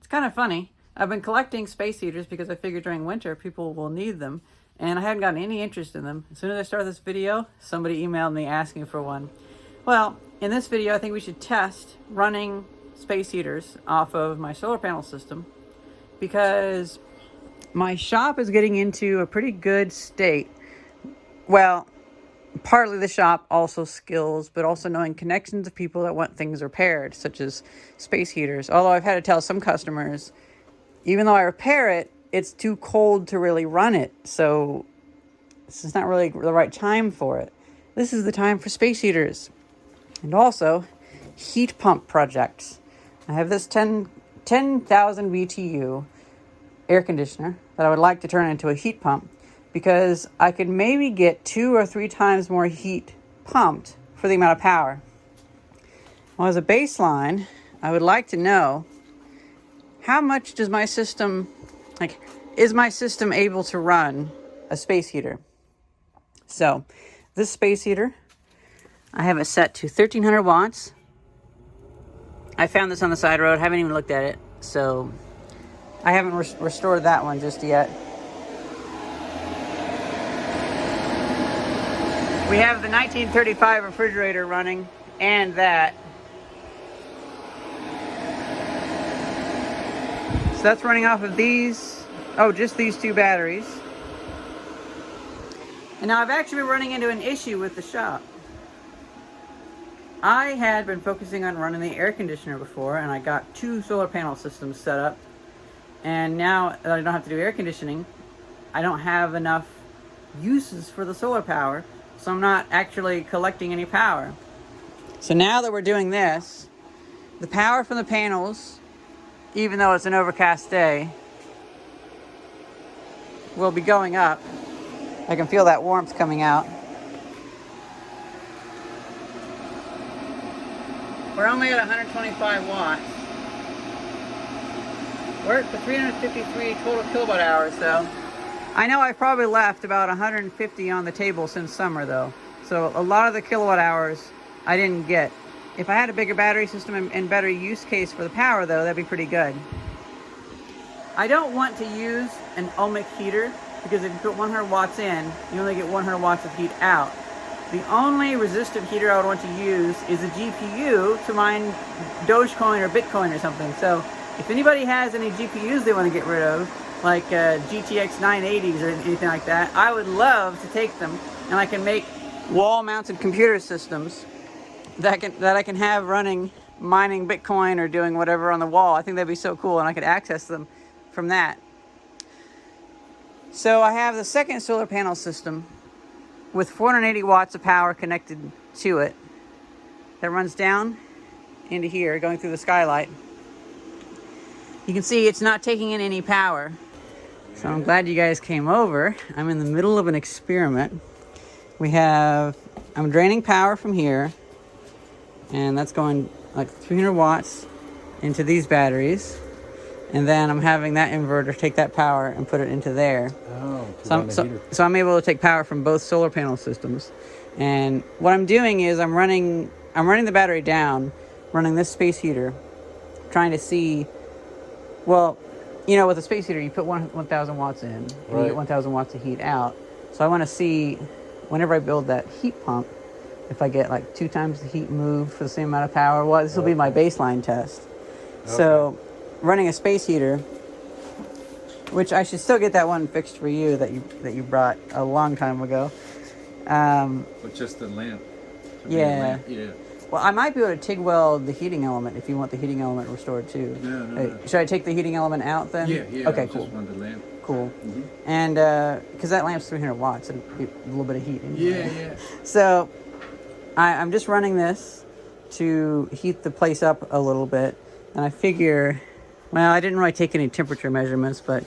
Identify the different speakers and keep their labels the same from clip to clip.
Speaker 1: It's kind of funny. I've been collecting space heaters because I figured during winter people will need them, and I hadn't gotten any interest in them. As soon as I started this video, somebody emailed me asking for one. Well, in this video, I think we should test running space heaters off of my solar panel system because my shop is getting into a pretty good state. Well, partly the shop, also skills, but also knowing connections of people that want things repaired, such as space heaters. Although I've had to tell some customers, even though I repair it, it's too cold to really run it. So this is not really the right time for it. This is the time for space heaters. And also heat pump projects. I have this 10,000 BTU air conditioner that I would like to turn into a heat pump, because I could maybe get 2 or 3 times more heat pumped for the amount of power. Well, as a baseline, I would like to know how much does my system, is my system able to run a space heater? So, this space heater, I have it set to 1300 watts. I found this on the side road, haven't even looked at it, so I haven't restored that one just yet. We have the 1935 refrigerator running, and that. So that's running off of these, just these 2 batteries. And now I've actually been running into an issue with the shop. I had been focusing on running the air conditioner before, and I got 2 solar panel systems set up. And now that I don't have to do air conditioning, I don't have enough uses for the solar power. So I'm not actually collecting any power. So now that we're doing this, the power from the panels, even though it's an overcast day, will be going up. I can feel that warmth coming out. We're only at 125 watts. We're at the 353 total kilowatt hours though. I know I've probably left about 150 on the table since summer though. So a lot of the kilowatt hours I didn't get. If I had a bigger battery system and better use case for the power though, that'd be pretty good. I don't want to use an ohmic heater because if you put 100 watts in, you only get 100 watts of heat out. The only resistive heater I would want to use is a GPU to mine Dogecoin or Bitcoin or something. So if anybody has any GPUs they want to get rid of, like GTX 980s or anything like that, I would love to take them, and I can make wall-mounted computer systems that I can have running, mining Bitcoin or doing whatever on the wall. I think that'd be so cool, and I could access them from that. So I have the second solar panel system with 480 watts of power connected to it that runs down into here, going through the skylight. You can see it's not taking in any power. So I'm glad you guys came over. I'm in the middle of an experiment. I'm draining power from here, and that's going like 300 watts into these batteries. And then I'm having that inverter take that power and put it into there.
Speaker 2: Oh,
Speaker 1: so I'm able to take power from both solar panel systems. And what I'm doing is I'm running the battery down, running this space heater, trying to see, well, you know, with a space heater, you put 1,000 watts in, and you get 1,000 watts of heat out. So I want to see, whenever I build that heat pump, if I get like 2 times the heat moved for the same amount of power. Well, this will be my baseline test. Okay. So running a space heater, which I should still get that one fixed for you that you brought a long time ago.
Speaker 2: But just the lamp.
Speaker 1: Yeah.
Speaker 2: Yeah.
Speaker 1: Well, I might be able to TIG weld the heating element if you want the heating element restored too.
Speaker 2: No.
Speaker 1: Should I take the heating element out then?
Speaker 2: Yeah.
Speaker 1: Okay,
Speaker 2: I
Speaker 1: cool.
Speaker 2: just wanted the lamp.
Speaker 1: Cool.
Speaker 2: Mm-hmm.
Speaker 1: And because that lamp's 300 watts, it'd be a little bit of heat.
Speaker 2: Yeah.
Speaker 1: So I'm just running this to heat the place up a little bit, and I figure, well, I didn't really take any temperature measurements, but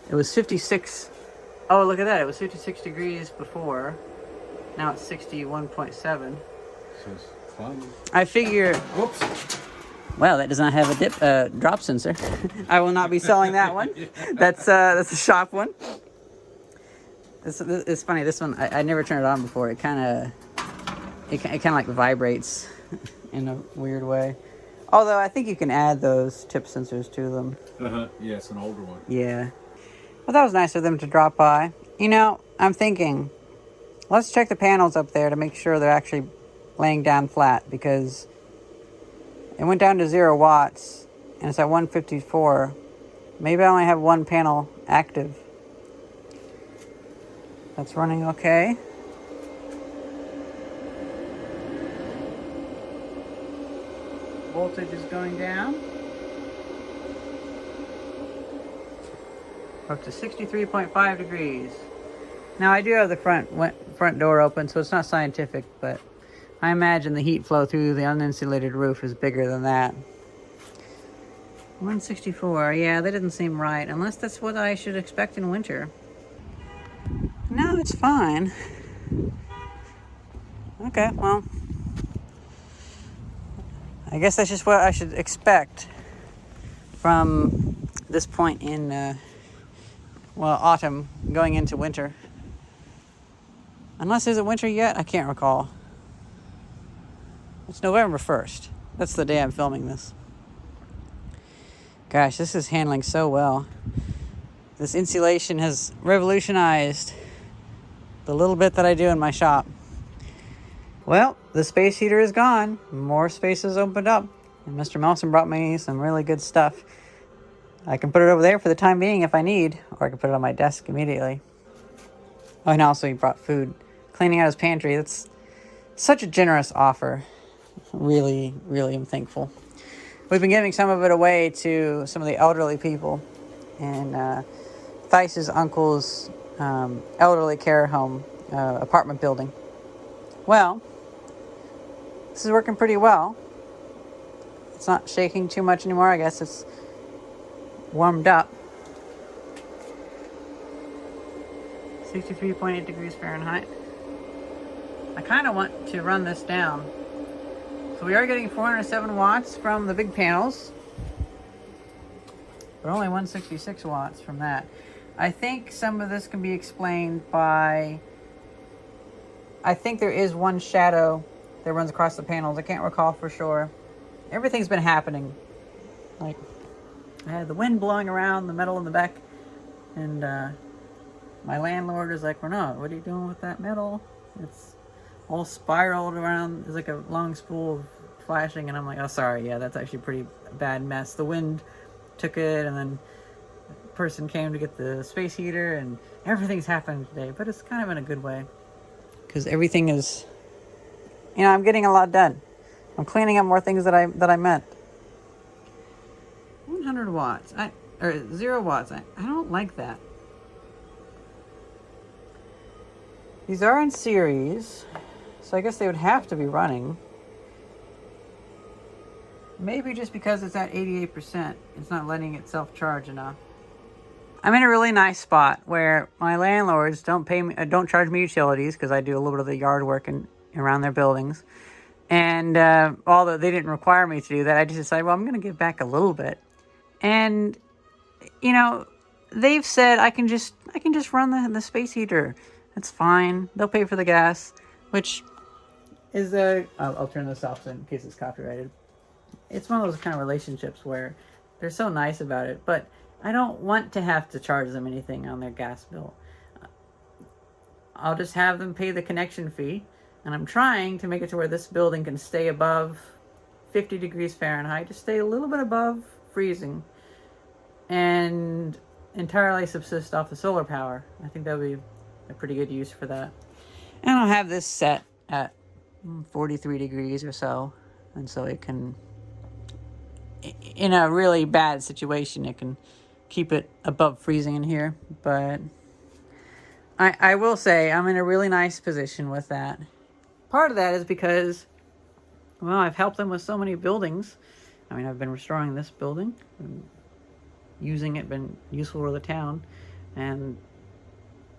Speaker 1: it was 56. Oh, look at that! It was 56 degrees before. Now it's 61.7.
Speaker 2: So it's fun.
Speaker 1: I figure.
Speaker 2: Whoops.
Speaker 1: Well, that does not have a drop sensor. I will not be selling that one. That's a shop one. It's funny. This one I never turned it on before. It kind of like vibrates in a weird way. Although I think you can add those tip sensors to them.
Speaker 2: Yeah, it's an older one.
Speaker 1: Yeah. Well, that was nice of them to drop by. You know, I'm thinking, let's check the panels up there to make sure they're actually laying down flat, because it went down to 0 watts and it's at 154. Maybe I only have one panel active. That's running okay. Voltage is going down. Up to 63.5 degrees. Now I do have the front door open, so it's not scientific, but I imagine the heat flow through the uninsulated roof is bigger than that. 164, yeah, that didn't seem right, unless that's what I should expect in winter. No, it's fine. Okay, well, I guess that's just what I should expect from this point in, well, autumn going into winter. Unless, is it winter yet? I can't recall. It's November 1st. That's the day I'm filming this. Gosh, this is handling so well. This insulation has revolutionized the little bit that I do in my shop. Well, the space heater is gone. More spaces opened up. And Mr. Melson brought me some really good stuff. I can put it over there for the time being if I need, or I can put it on my desk immediately. Oh, and also he brought food. Cleaning out his pantry. That's such a generous offer. Really, really am thankful. We've been giving some of it away to some of the elderly people in Theis's uncle's elderly care home apartment building. Well, this is working pretty well. It's not shaking too much anymore. I guess it's warmed up. 63.8 degrees Fahrenheit. I kind of want to run this down. So we are getting 407 watts from the big panels, but only 166 watts from that. I think some of this can be explained by, I think there is one shadow that runs across the panels. I can't recall for sure. Everything's been happening. Like, I had the wind blowing around the metal in the back, and my landlord is like, Renaud, what are you doing with that metal? It's all spiraled around. There's like a long spool of flashing, and I'm like, oh, sorry, yeah, that's actually a pretty bad mess. The wind took it, and then the person came to get the space heater, and everything's happening today, but it's kind of in a good way, because everything is, you know, I'm getting a lot done. I'm cleaning up more things that I meant. 100 watts, or 0 watts. I don't like that. These are in series, so I guess they would have to be running. Maybe just because it's at 88%, it's not letting itself charge enough. I'm in a really nice spot where my landlords don't charge me utilities, because I do a little bit of the yard work around their buildings. And although they didn't require me to do that, I just decided, well, I'm going to give back a little bit. And, you know, they've said I can just run the space heater. That's fine. They'll pay for the gas, which is I'll turn this off in case it's copyrighted. It's one of those kind of relationships where they're so nice about it, but I don't want to have to charge them anything on their gas bill. I'll just have them pay the connection fee, and I'm trying to make it to where this building can stay above 50 degrees Fahrenheit, to stay a little bit above freezing, and entirely subsist off the solar power. I think that would be a pretty good use for that. And I'll have this set at 43 degrees or so, and so it can, in a really bad situation, it can keep it above freezing in here. But I will say I'm in a really nice position with that. Part of that is because, well, I've helped them with so many buildings. I mean, I've been restoring this building, and using it, been useful for the town, and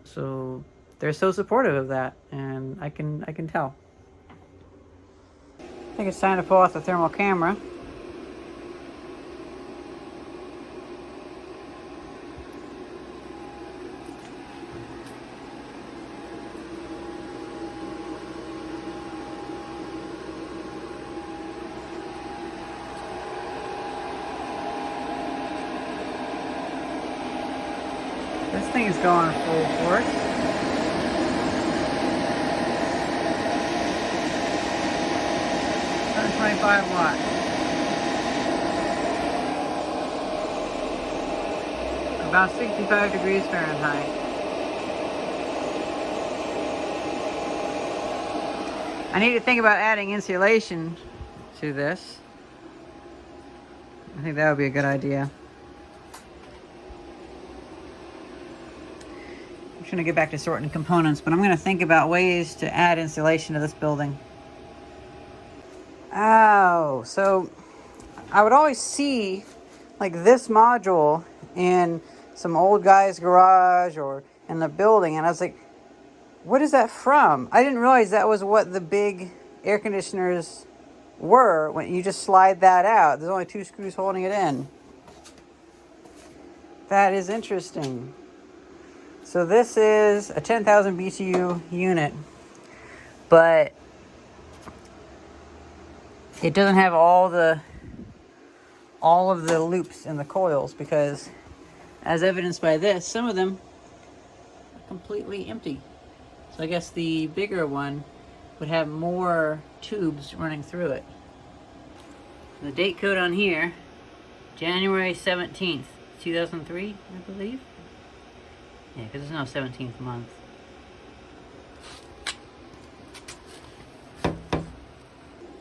Speaker 1: so they're so supportive of that, and I can tell. I think it's time to pull off the thermal camera. This thing is going full force. About 25 watts. About 65 degrees Fahrenheit. I need to think about adding insulation to this. I think that would be a good idea. I'm trying to get back to sorting components, but I'm going to think about ways to add insulation to this building. Oh, so I would always see like this module in some old guy's garage or in the building, and I was like, what is that from? I didn't realize that was what the big air conditioners were when you just slide that out. There's only 2 screws holding it in. That is interesting. So this is a 10,000 BTU unit, but it doesn't have all of the loops in the coils because, as evidenced by this, some of them are completely empty. So I guess the bigger one would have more tubes running through it. The date code on here, January 17th, 2003, I believe. Yeah, because there's no 17th month.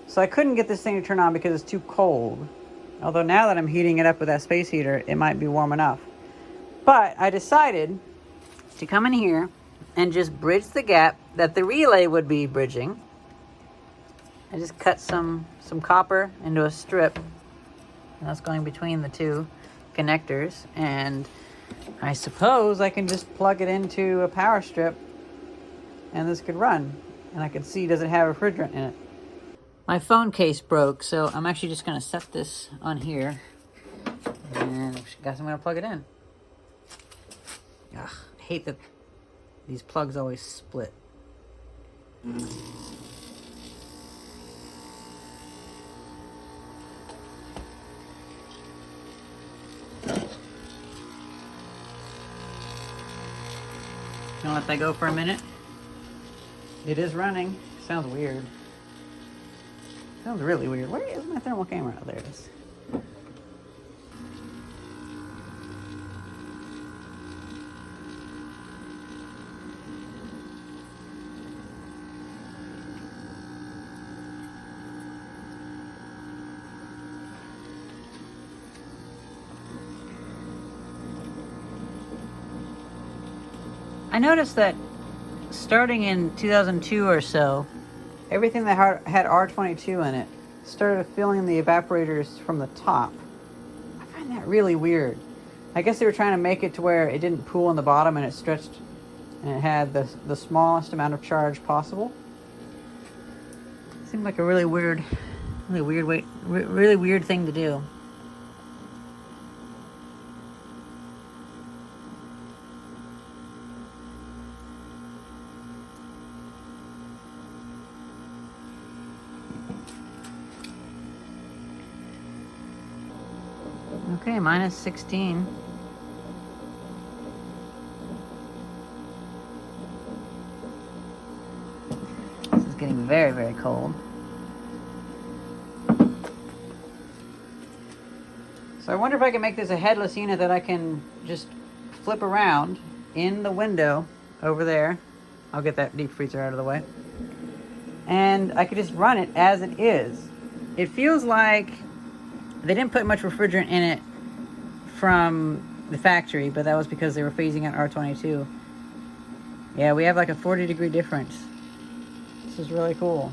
Speaker 1: So I couldn't get this thing to turn on because it's too cold. Although now that I'm heating it up with that space heater, it might be warm enough. But I decided to come in here and just bridge the gap that the relay would be bridging. I just cut some copper into a strip, and that's going between the 2 connectors, and I suppose I can just plug it into a power strip and this could run. And I can see, does it have refrigerant in it? My phone case broke, so I'm actually just going to set this on here, and I guess I'm going to plug it in. Ugh, I hate that these plugs always split. Gonna let that go for a minute. It is running. Sounds weird. Sounds really weird. Where is my thermal camera? Oh, there it is. I noticed that starting in 2002 or so, everything that had R22 in it started filling the evaporators from the top. I find that really weird. I guess they were trying to make it to where it didn't pool on the bottom and it stretched and it had the smallest amount of charge possible. Seemed like a really weird thing to do. Okay, minus 16. This is getting very, very cold. So I wonder if I can make this a headless unit that I can just flip around in the window over there. I'll get that deep freezer out of the way. And I could just run it as it is. It feels like they didn't put much refrigerant in it from the factory, but that was because they were phasing out R22. Yeah, we have like a 40-degree difference. This is really cool.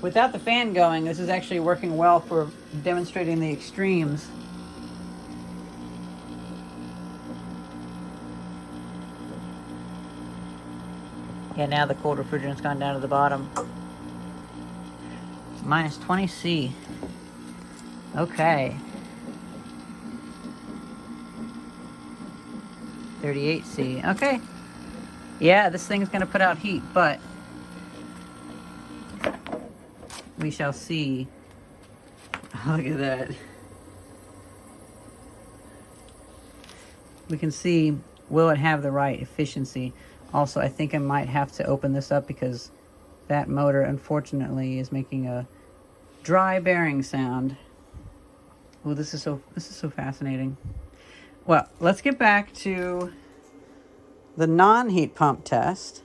Speaker 1: Without the fan going, this is actually working well for demonstrating the extremes. Yeah, now the cold refrigerant's gone down to the bottom. Minus 20 C. Okay. 38 C. Okay. Yeah, this thing's gonna put out heat, but we shall see. Look at that. we can see, will it have the right efficiency? Also, I think I might have to open this up because that motor, unfortunately, is making a dry bearing sound. Oh, this is so fascinating. Well, let's get back to the non-heat pump test.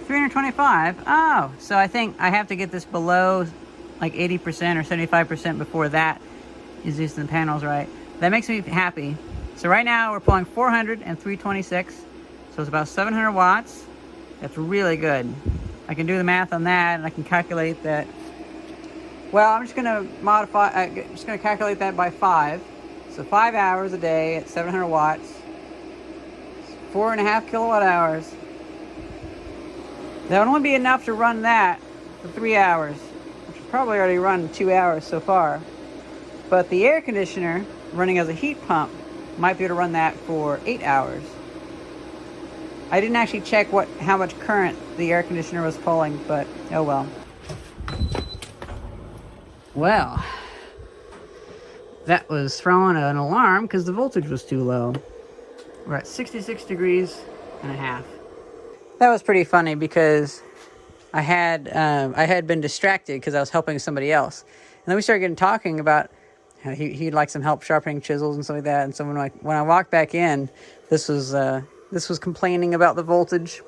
Speaker 1: $325. Oh, so I think I have to get this below like 80% or 75% before that is using the panels right. That makes me happy. So right now we're pulling 400 and 326. So it's about 700 watts. That's really good. I can do the math on that and I can calculate that. Well, I'm just gonna calculate that by 5. So 5 hours a day at 700 watts. 4.5 kilowatt hours. That would only be enough to run that for 3 hours, which has probably already run 2 hours so far. But the air conditioner, running as a heat pump, might be able to run that for 8 hours. I didn't actually check how much current the air conditioner was pulling, but oh well. Well, that was throwing an alarm because the voltage was too low. We're at 66 degrees and a half. That was pretty funny because I had been distracted because I was helping somebody else, and then we started getting talking about how he'd like some help sharpening chisels and stuff like that. And so when I walked back in, this was complaining about the voltage.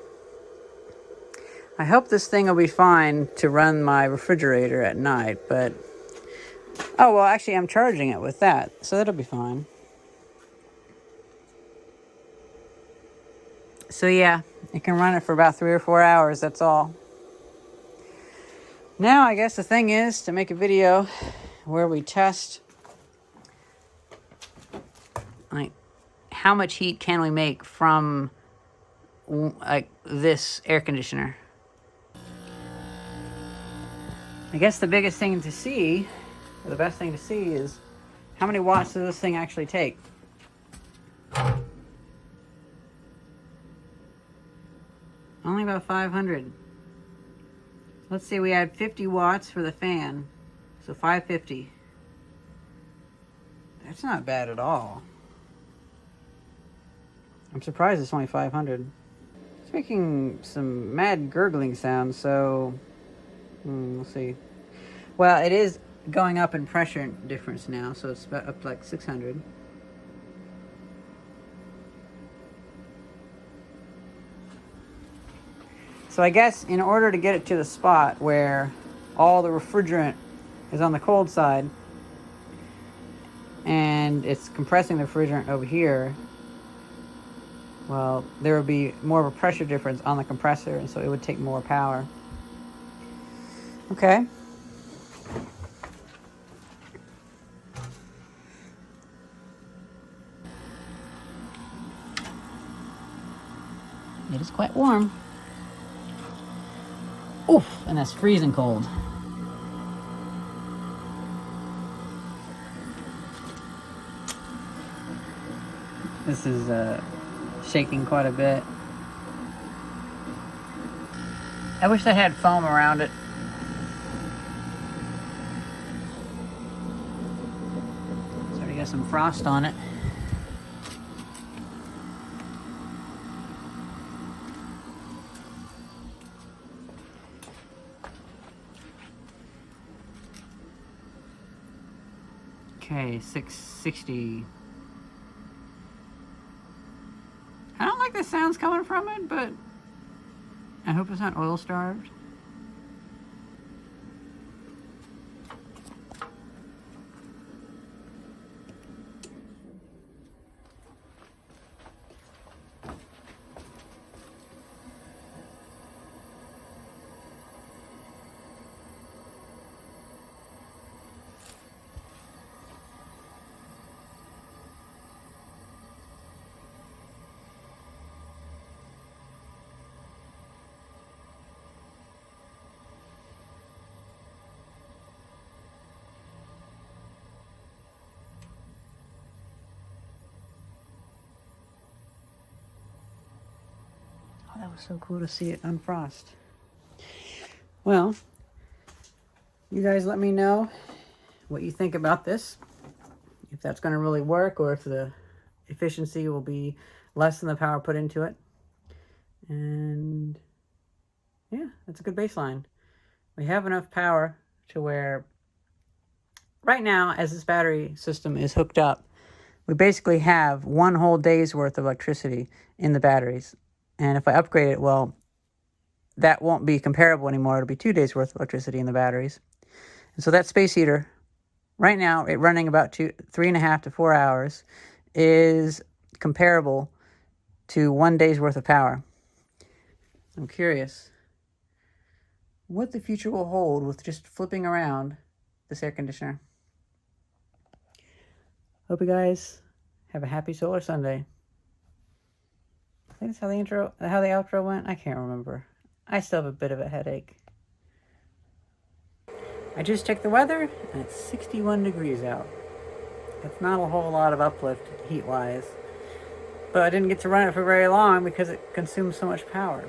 Speaker 1: I hope this thing will be fine to run my refrigerator at night, but oh well, actually I'm charging it with that, so that'll be fine. So yeah, you can run it for about 3 or 4 hours, that's all. Now I guess the thing is to make a video where we test like how much heat can we make from like this air conditioner. I guess the biggest thing to see, or the best thing to see, is how many watts does this thing actually take? Only about 500. Let's see, we had 50 watts for the fan, so 550. That's not bad at all. I'm surprised it's only 500. It's making some mad gurgling sounds, so we'll see. Well, it is going up in pressure difference now, so it's about up to like 600. So I guess in order to get it to the spot where all the refrigerant is on the cold side and it's compressing the refrigerant over here, well, there would be more of a pressure difference on the compressor, and so it would take more power. Okay. It is quite warm. Oof, and that's freezing cold. This is shaking quite a bit. I wish I had foam around it. It's already got some frost on it. Okay, 660. I don't like the sounds coming from it, but I hope it's not oil starved. so cool to see it unfrost. Well, you guys let me know what you think about this. If that's going to really work, or if the efficiency will be less than the power put into it. And yeah, that's a good baseline. We have enough power to where right now, as this battery system is hooked up, we basically have one whole day's worth of electricity in the batteries. And if I upgrade it, well, that won't be comparable anymore. It'll be 2 days worth of electricity in the batteries. And so that space heater, right now, it running about 3.5 to 4 hours, is comparable to 1 day's worth of power. I'm curious what the future will hold with just flipping around this air conditioner. Hope you guys have a happy Solar Sunday. I think that's how the outro went. I can't remember. I still have a bit of a headache. I just checked the weather, and it's 61 degrees out. It's not a whole lot of uplift heat-wise, but I didn't get to run it for very long because it consumes so much power.